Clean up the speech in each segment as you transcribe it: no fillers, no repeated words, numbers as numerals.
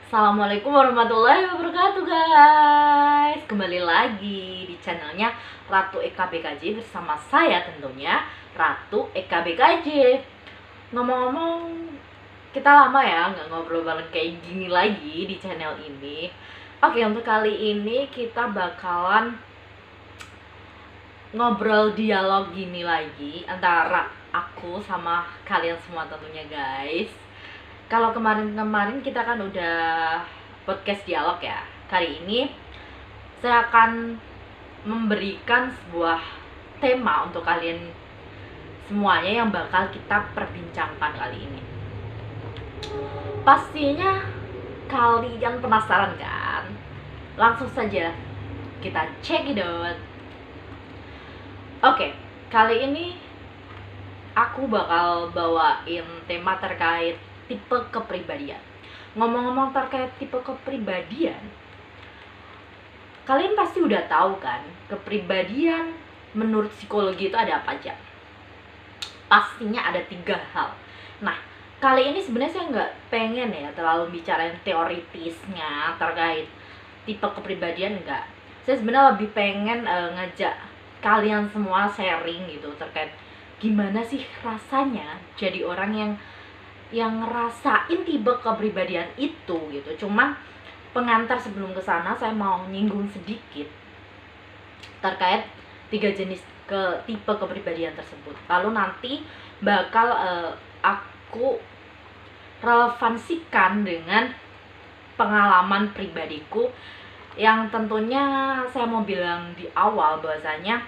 Assalamualaikum warahmatullahi wabarakatuh guys. Kembali lagi di channelnya Ratu EKBKJ bersama saya tentunya Ratu EKBKJ. Ngomong-ngomong, kita lama ya nggak ngobrol bareng kayak gini lagi di channel ini. Oke, untuk kali ini kita bakalan ngobrol dialog gini lagi antara aku sama kalian semua tentunya guys. Kalau kemarin-kemarin kita kan udah podcast dialog ya. Kali ini saya akan memberikan sebuah tema untuk kalian semuanya yang bakal kita perbincangkan kali ini. Pastinya kalian penasaran kan? Langsung saja kita check it out. Oke, kali ini aku bakal bawain tema terkait tipe kepribadian. Ngomong-ngomong terkait tipe kepribadian, kalian pasti udah tahu kan, kepribadian menurut psikologi itu ada apa aja? Pastinya ada 3 hal. Nah, kali ini sebenarnya saya nggak pengen ya terlalu bicarain teoritisnya terkait tipe kepribadian, enggak. Saya sebenarnya lebih pengen ngajak kalian semua sharing gitu terkait gimana sih rasanya jadi orang yang ngerasain tipe kepribadian itu gitu. Cuman pengantar sebelum ke sana saya mau nyinggung sedikit terkait 3 jenis tipe kepribadian tersebut. Lalu nanti bakal aku relevansikan dengan pengalaman pribadiku yang tentunya saya mau bilang di awal bahwasanya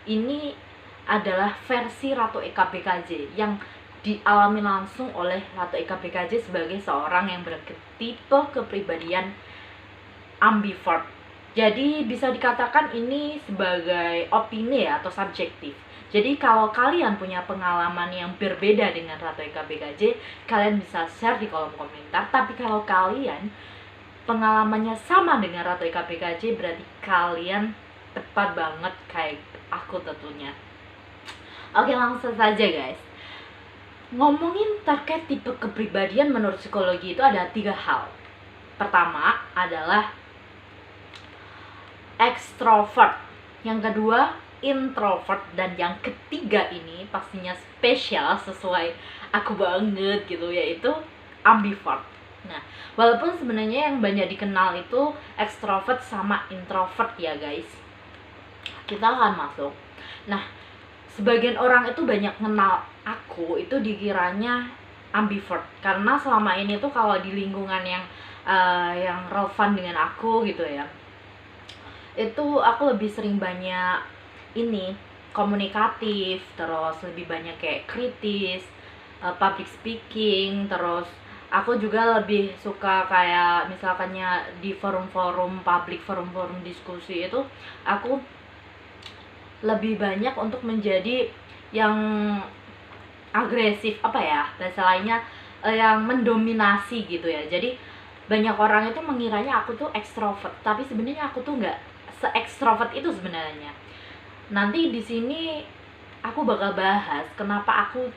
ini adalah versi Ratu EKBKJ yang dialami langsung oleh Ratu EKBKJ sebagai seorang yang bertipe kepribadian ambivert. Jadi bisa dikatakan ini sebagai opini ya, atau subjektif. Jadi kalau kalian punya pengalaman yang berbeda dengan Ratu EKBKJ, kalian bisa share di kolom komentar. Tapi kalau kalian pengalamannya sama dengan Ratu EKBKJ, berarti kalian tepat banget kayak aku tentunya. Oke, langsung saja guys. Ngomongin terkait tipe kepribadian menurut psikologi itu ada 3 hal. Pertama adalah extrovert, yang kedua introvert, dan yang ketiga ini pastinya spesial sesuai aku banget gitu, yaitu ambivert. Nah, walaupun sebenarnya yang banyak dikenal itu extrovert sama introvert ya guys. Kita akan masuk. Nah, sebagian orang itu banyak kenal aku itu dikiranya ambivert karena selama ini tuh kalau di lingkungan yang relevan dengan aku gitu ya, itu aku lebih sering banyak ini komunikatif, terus lebih banyak kayak kritis, public speaking, terus aku juga lebih suka kayak misalkannya di forum-forum public, forum-forum diskusi itu aku lebih banyak untuk menjadi yang agresif, apa ya bahasa lainnya, yang mendominasi gitu ya. Jadi banyak orang itu mengiranya aku tuh ekstrovert, tapi sebenarnya aku tuh nggak se-ekstrovert itu sebenarnya. Nanti di sini aku bakal bahas kenapa aku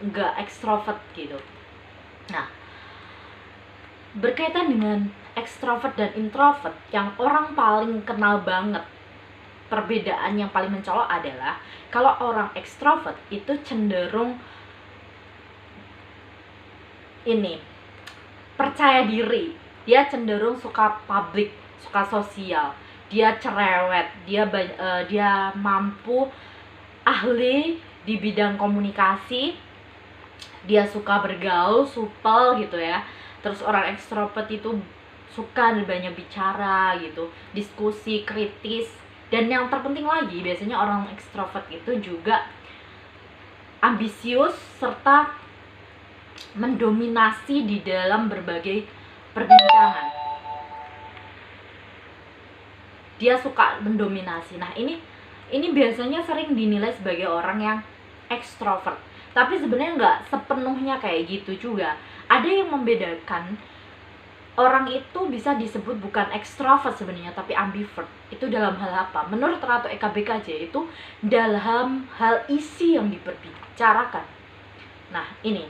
nggak ekstrovert gitu. Nah, berkaitan dengan ekstrovert dan introvert, yang orang paling kenal banget perbedaan yang paling mencolok adalah kalau orang ekstrovert itu cenderung ini percaya diri, dia cenderung suka publik, suka sosial, dia cerewet, dia mampu ahli di bidang komunikasi, dia suka bergaul, supel gitu ya. Terus orang ekstrovert itu suka banyak bicara gitu, diskusi, kritis. Dan yang terpenting lagi, biasanya orang ekstrovert itu juga ambisius serta mendominasi di dalam berbagai perbincangan. Dia suka mendominasi. Nah, ini biasanya sering dinilai sebagai orang yang ekstrovert. Tapi sebenarnya nggak sepenuhnya kayak gitu juga. Ada yang membedakan. Orang itu bisa disebut bukan ekstrovert sebenarnya, tapi ambivert. Itu dalam hal apa? Menurut Ratu EKBKJ itu dalam hal isi yang diperbicarakan. Nah, ini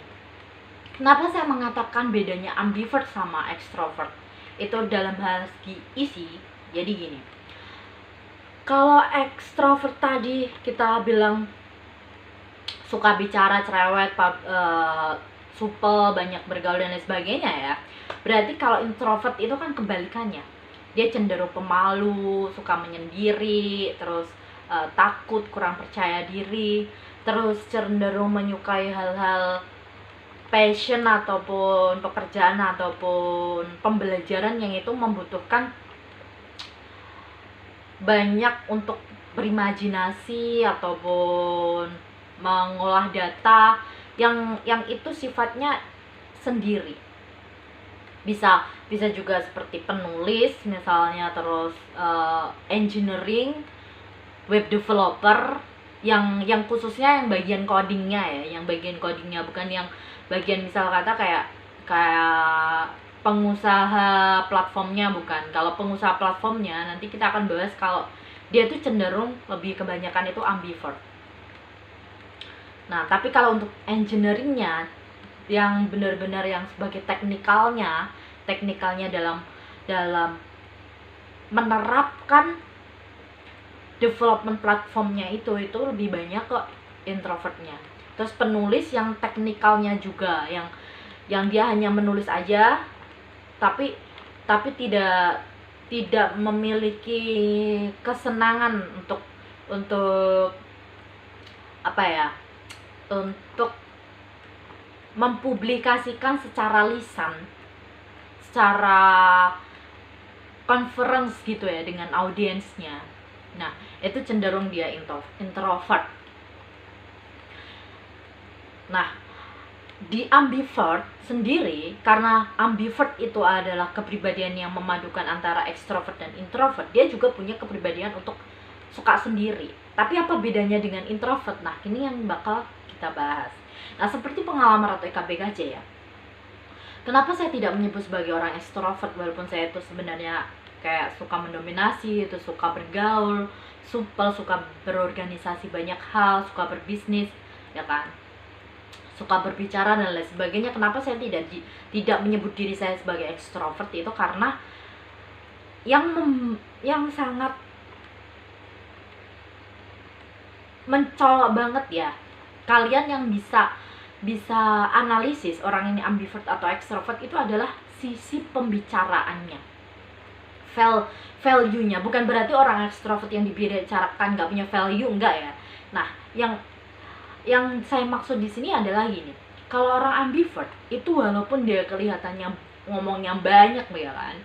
Kenapa saya mengatakan bedanya ambivert sama extrovert? Itu dalam hal segi isi. Jadi gini, kalau extrovert tadi kita bilang suka bicara, cerewet, supel, banyak bergaul dan lain sebagainya ya. Berarti kalau introvert itu kan kebalikannya. Dia cenderung pemalu, suka menyendiri, terus takut, kurang percaya diri, terus cenderung menyukai hal-hal passion ataupun pekerjaan ataupun pembelajaran yang itu membutuhkan banyak untuk berimajinasi ataupun mengolah data yang itu sifatnya sendiri. Bisa juga seperti penulis misalnya, terus engineering, web developer, yang khususnya yang bagian codingnya ya, yang bagian codingnya, bukan yang bagian misal kata kayak pengusaha platformnya, bukan. Kalau pengusaha platformnya nanti kita akan bahas, kalau dia tuh cenderung lebih kebanyakan itu ambivert. Nah, tapi kalau untuk engineeringnya yang benar-benar yang sebagai teknikalnya dalam menerapkan development platformnya itu lebih banyak ke introvertnya. Terus penulis yang teknikalnya juga, yang dia hanya menulis aja, tapi tidak memiliki kesenangan untuk apa ya, untuk mempublikasikan secara lisan, secara conference gitu ya dengan audiensnya. Nah, itu cenderung dia introvert. Nah, di ambivert sendiri, karena ambivert itu adalah kepribadian yang memadukan antara ekstrovert dan introvert, dia juga punya kepribadian untuk suka sendiri. Tapi apa bedanya dengan introvert? Nah, ini yang bakal kita bahas. Nah, seperti pengalaman atau EKBKJ ya. Kenapa saya tidak menyebut sebagai orang ekstrovert, walaupun saya itu sebenarnya kayak suka mendominasi, itu suka bergaul, suka berorganisasi banyak hal, suka berbisnis, ya kan? Suka berbicara dan lain sebagainya. Kenapa saya tidak menyebut diri saya sebagai ekstrovert? Itu karena yang sangat mencolok banget ya, kalian yang bisa analisis orang ini ambivert atau ekstrovert itu adalah sisi pembicaraannya, value-nya. Bukan berarti orang ekstrovert yang dibicarakan nggak punya value, enggak ya. Nah, yang saya maksud di sini adalah gini, kalau orang ambivert itu walaupun dia kelihatannya ngomongnya banyak ya kan,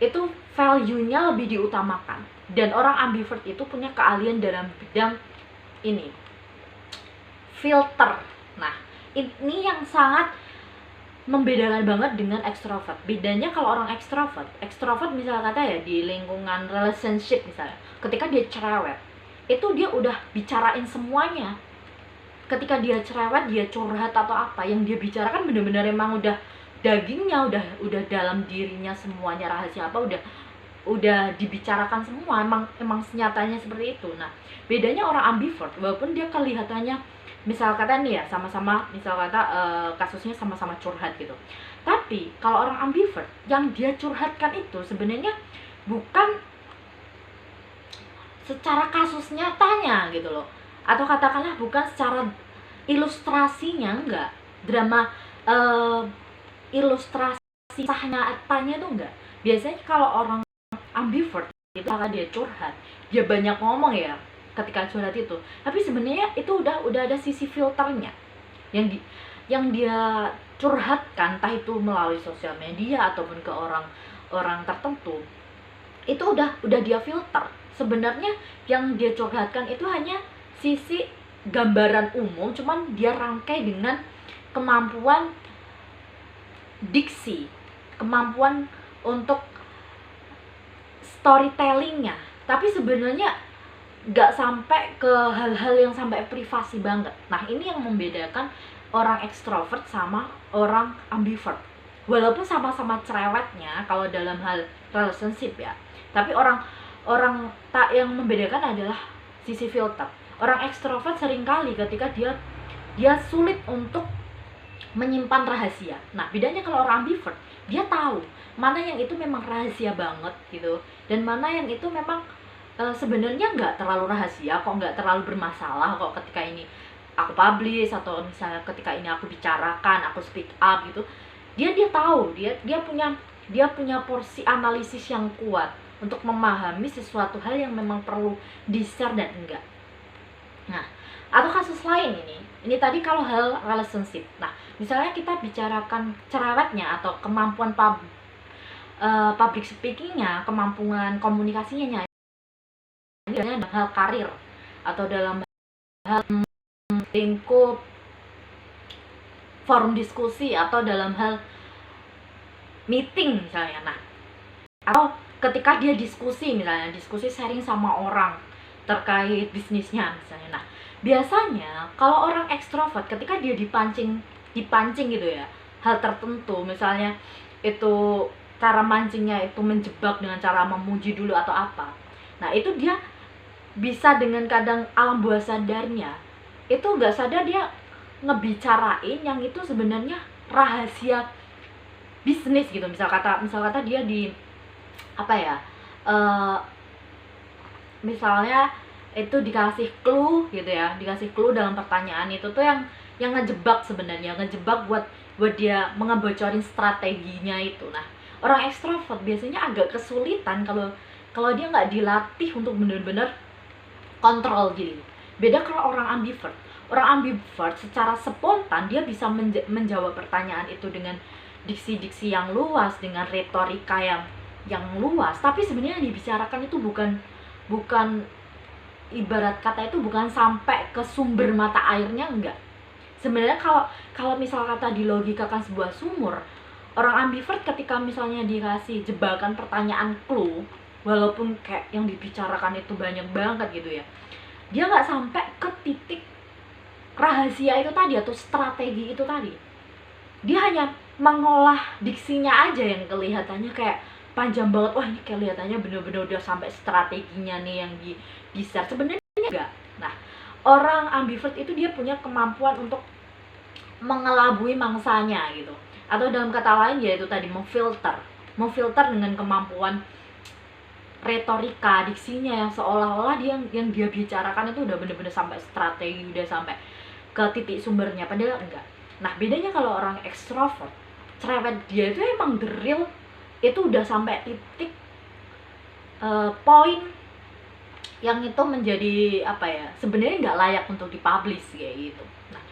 itu value-nya lebih diutamakan. Dan orang ambivert itu punya keahlian dalam bidang ini, filter. Nah, ini yang sangat membedakan banget dengan ekstrovert. Bedanya kalau orang ekstrovert misalnya kata ya, di lingkungan relationship misalnya, ketika dia cerewet, itu dia udah bicarain semuanya. Ketika dia cerewet, dia curhat atau apa, yang dia bicarakan benar-benar emang udah dagingnya, udah dalam dirinya semuanya, rahasia apa udah dibicarakan semua, emang senyatanya seperti itu. Nah, bedanya orang ambivert, walaupun dia kelihatannya misal kata nih ya, sama-sama misal kata kasusnya sama-sama curhat gitu, tapi kalau orang ambivert, yang dia curhatkan itu sebenarnya bukan secara kasus nyatanya gitu loh, atau katakanlah bukan secara ilustrasinya, enggak, drama ilustrasi kisah nyatanya tuh enggak. Biasanya kalau orang ambivert itu akan dia curhat, dia banyak ngomong ya ketika curhat itu, tapi sebenarnya itu udah ada sisi filternya yang dia curhatkan, entah itu melalui sosial media ataupun ke orang tertentu, itu udah dia filter. Sebenarnya yang dia curhatkan itu hanya sisi gambaran umum, cuman dia rangkai dengan kemampuan diksi, kemampuan untuk storytellingnya, tapi sebenarnya nggak sampai ke hal-hal yang sampai privasi banget. Nah, ini yang membedakan orang ekstrovert sama orang ambivert. Walaupun sama-sama cerewetnya kalau dalam hal relationship ya, tapi orang tak yang membedakan adalah sisi filter. Orang ekstrovert seringkali ketika dia sulit untuk menyimpan rahasia. Nah, bedanya kalau orang ambivert, dia tahu mana yang itu memang rahasia banget gitu, dan mana yang itu memang sebenarnya nggak terlalu rahasia kok, nggak terlalu bermasalah kok ketika ini aku publish, atau misalnya ketika ini aku bicarakan, aku speak up gitu. Dia tahu, dia punya porsi analisis yang kuat untuk memahami sesuatu hal yang memang perlu di-share dan enggak. Nah, atau kasus lain ini tadi kalau hal relationship. Nah, misalnya kita bicarakan cerewetnya atau kemampuan public speakingnya, kemampuan komunikasinya, ini dalam hal karir atau dalam hal lingkup forum diskusi atau dalam hal meeting misalnya. Nah, atau ketika dia diskusi, misalnya diskusi sharing sama orang terkait bisnisnya misalnya. Nah, biasanya kalau orang ekstrovert ketika dia dipancing gitu ya, hal tertentu, misalnya itu cara mancingnya itu menjebak dengan cara memuji dulu atau apa. Nah, itu dia bisa dengan kadang alam bawah sadarnya itu nggak sadar dia ngebicarain yang itu sebenarnya rahasia bisnis gitu. Misal kata dia di apa ya, misalnya itu dikasih clue gitu ya, dikasih clue dalam pertanyaan itu tuh yang ngejebak, sebenarnya ngejebak buat dia ngebocorin strateginya itu. Nah, orang ekstrovert biasanya agak kesulitan kalau dia nggak dilatih untuk benar-benar kontrol gitu. Beda kalau orang ambivert. Orang ambivert secara spontan dia bisa menjawab pertanyaan itu dengan diksi-diksi yang luas, dengan retorika yang luas, tapi sebenarnya yang dibicarakan itu bukan ibarat kata itu bukan sampai ke sumber mata airnya, enggak. Sebenarnya kalau misal kata dilogikakan sebuah sumur, orang ambivert ketika misalnya dikasih jebakan pertanyaan clue, walaupun kayak yang dibicarakan itu banyak banget gitu ya, dia nggak sampai ke titik rahasia itu tadi atau strategi itu tadi. Dia hanya mengolah diksinya aja yang kelihatannya kayak panjang banget. Wah, ini kelihatannya bener-bener udah sampai strateginya nih yang di-share. Sebenarnya enggak. Nah, orang ambivert itu dia punya kemampuan untuk mengelabui mangsanya gitu. Atau dalam kata lain yaitu tadi memfilter dengan kemampuan retorika, diksinya yang seolah-olah yang dia bicarakan itu udah bener-bener sampai strategi, udah sampai ke titik sumbernya, padahal enggak. Nah, bedanya kalau orang ekstrovert, cerewet dia itu emang the real itu udah sampai titik poin yang itu menjadi apa ya, sebenarnya nggak layak untuk dipublish kayak gitu. Nah,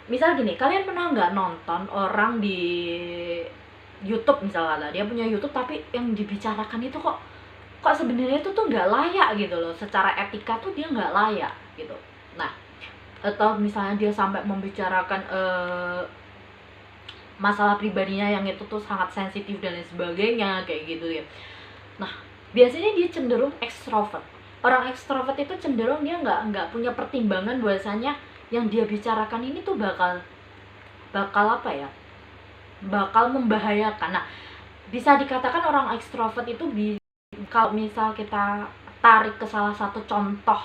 misal gini, kalian pernah nggak nonton orang di YouTube misalnya, dia punya YouTube tapi yang dibicarakan itu kok sebenarnya itu tuh nggak layak gitu loh, secara etika tuh dia nggak layak gitu. Nah, atau misalnya dia sampai membicarakan masalah pribadinya yang itu tuh sangat sensitif dan lain sebagainya kayak gitu ya. Nah, biasanya dia cenderung ekstrovert. Orang ekstrovert itu cenderung dia nggak punya pertimbangan bahwasanya yang dia bicarakan ini tuh bakal apa ya, bakal membahayakan. Nah, bisa dikatakan orang ekstrovert itu kalau misal kita tarik ke salah satu contoh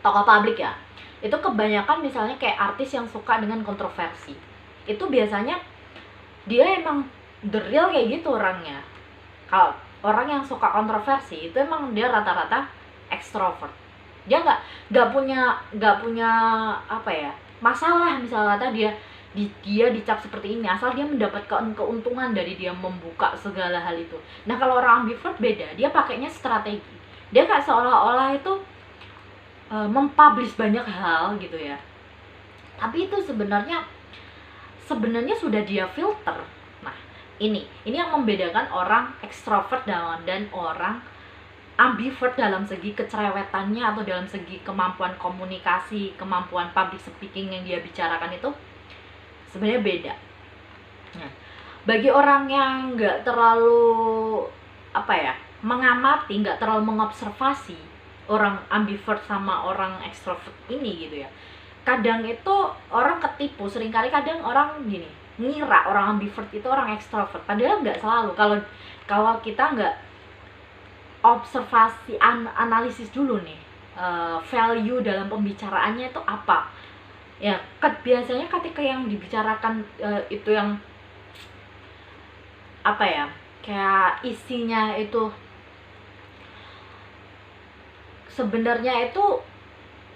tokoh publik ya, itu kebanyakan misalnya kayak artis yang suka dengan kontroversi, itu biasanya dia emang the real kayak gitu orangnya. Kalau orang yang suka kontroversi itu emang dia rata-rata ekstrovert. Dia nggak punya apa ya, masalah misalnya kata dia dicap seperti ini, asal dia mendapatkan keuntungan dari dia membuka segala hal itu. Nah, kalau orang ambivert beda, dia pakainya strategi. Dia kayak seolah-olah itu mempublish banyak hal gitu ya, tapi itu sebenarnya sudah dia filter. Nah, ini yang membedakan orang ekstrovert dan orang ambivert dalam segi kecerewetannya atau dalam segi kemampuan komunikasi, kemampuan public speaking yang dia bicarakan itu sebenarnya beda. Nah, bagi orang yang nggak terlalu apa ya, mengamati, nggak terlalu mengobservasi orang ambivert sama orang ekstrovert ini gitu ya, kadang itu orang ketipu. Seringkali kadang orang gini ngira orang ambivert itu orang ekstrovert, padahal nggak selalu. Kalau kita nggak observasi, analisis dulu nih value dalam pembicaraannya itu apa Ya, biasanya ketika yang dibicarakan itu yang apa ya, kayak isinya itu sebenarnya itu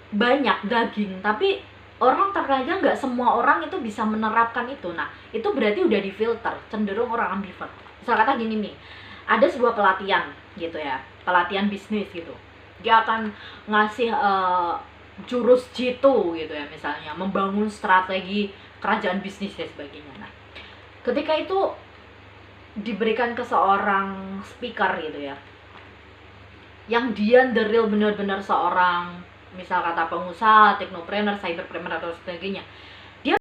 banyak daging, tapi orang terkadang nggak semua orang itu bisa menerapkan itu. Nah, itu berarti udah difilter, cenderung orang ambivert. Misal kata gini nih, ada sebuah pelatihan gitu ya, pelatihan bisnis gitu. Dia akan ngasih jurus jitu gitu ya, misalnya membangun strategi kerajaan bisnis dan sebagainya. Nah, ketika itu diberikan ke seorang speaker gitu ya, yang dia the real benar-benar seorang misal kata pengusaha, teknopreneur, cyberpreneur atau sebagainya,